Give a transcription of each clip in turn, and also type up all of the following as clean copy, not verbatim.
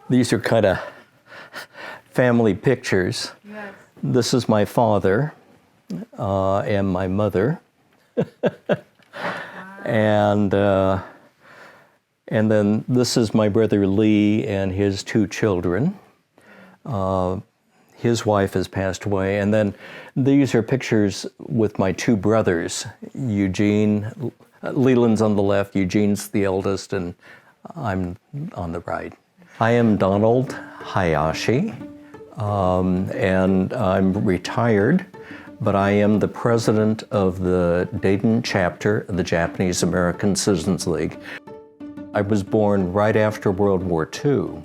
These are kind of family pictures. Yes. This is my father and my mother. Wow. And then this is my brother Lee and his 2 children. His wife has passed away. And then these are pictures with my 2 brothers, Eugene. Leland's on the left, Eugene's the eldest, and I'm on the right. I am Donald Hayashi, and I'm retired, but I am the president of the Dayton chapter of the Japanese American Citizens League. I was born right after World War II,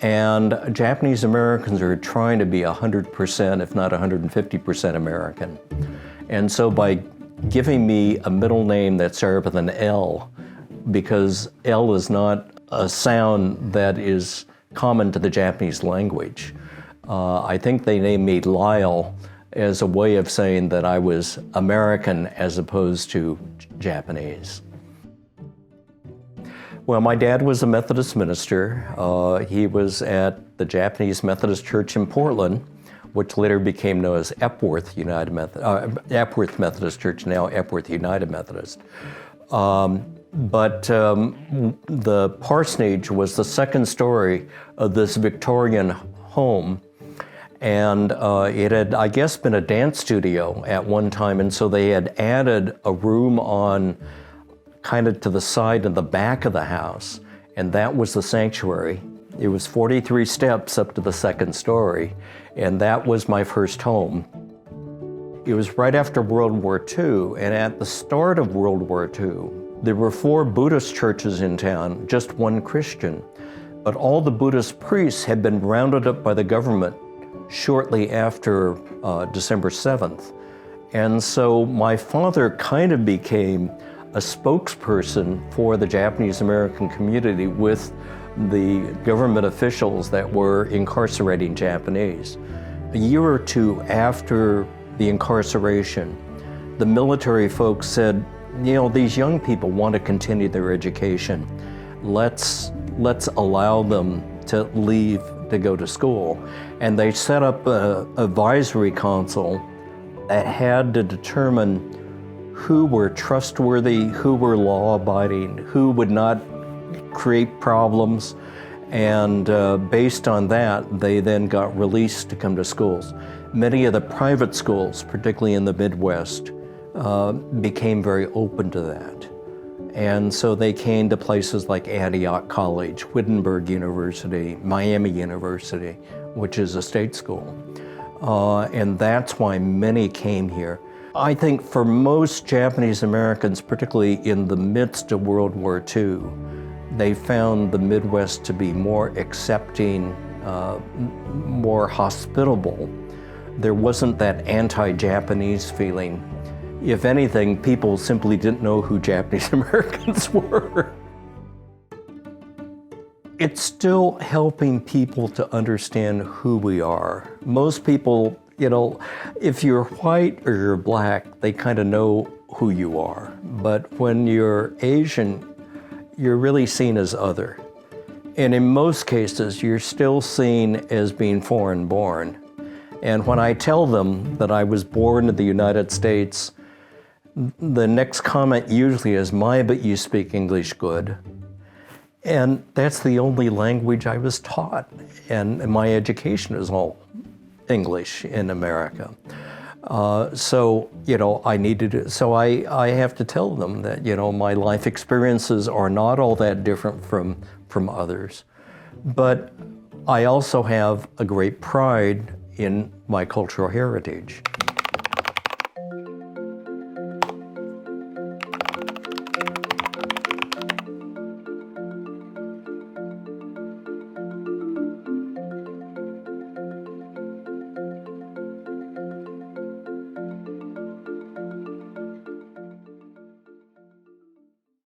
and Japanese Americans are trying to be 100%, if not 150% American. And so by giving me a middle name that starts with an L, because L is not a sound that is common to the Japanese language. I think they named me Lyle as a way of saying that I was American as opposed to Japanese. Well, my dad was a Methodist minister. He was at the Japanese Methodist Church in Portland, which later became known as Epworth Methodist Church, now Epworth United Methodist. But the parsonage was the second story of this Victorian home. And it had, I guess, been a dance studio at one time. And so they had added a room on kind of to the side and the back of the house. And that was the sanctuary. It was 43 steps up to the second story. And that was my first home. It was right after World War II. And at the start of World War II, there were 4 Buddhist churches in town, just 1 Christian. But all the Buddhist priests had been rounded up by the government shortly after December 7th. And so my father kind of became a spokesperson for the Japanese American community with the government officials that were incarcerating Japanese. A year or 2 after the incarceration, the military folks said, you know, these young people want to continue their education. Let's allow them to leave to go to school. And they set up an advisory council that had to determine who were trustworthy, who were law-abiding, who would not create problems. And based on that, they then got released to come to schools. Many of the private schools, particularly in the Midwest, became very open to that. And so they came to places like Antioch College, Wittenberg University, Miami University, which is a state school. And that's why many came here. I think for most Japanese Americans, particularly in the midst of World War II, they found the Midwest to be more accepting, more hospitable. There wasn't that anti-Japanese feeling. If anything, people simply didn't know who Japanese Americans were. It's still helping people to understand who we are. Most people, you know, if you're white or you're black, they kind of know who you are. But when you're Asian, you're really seen as other. And in most cases, you're still seen as being foreign born. And when I tell them that I was born in the United States, the next comment usually is, "My, but you speak English good." And that's the only language I was taught. And my education is all English in America. So, you know, I have to tell them that, you know, my life experiences are not all that different from others. But I also have a great pride in my cultural heritage.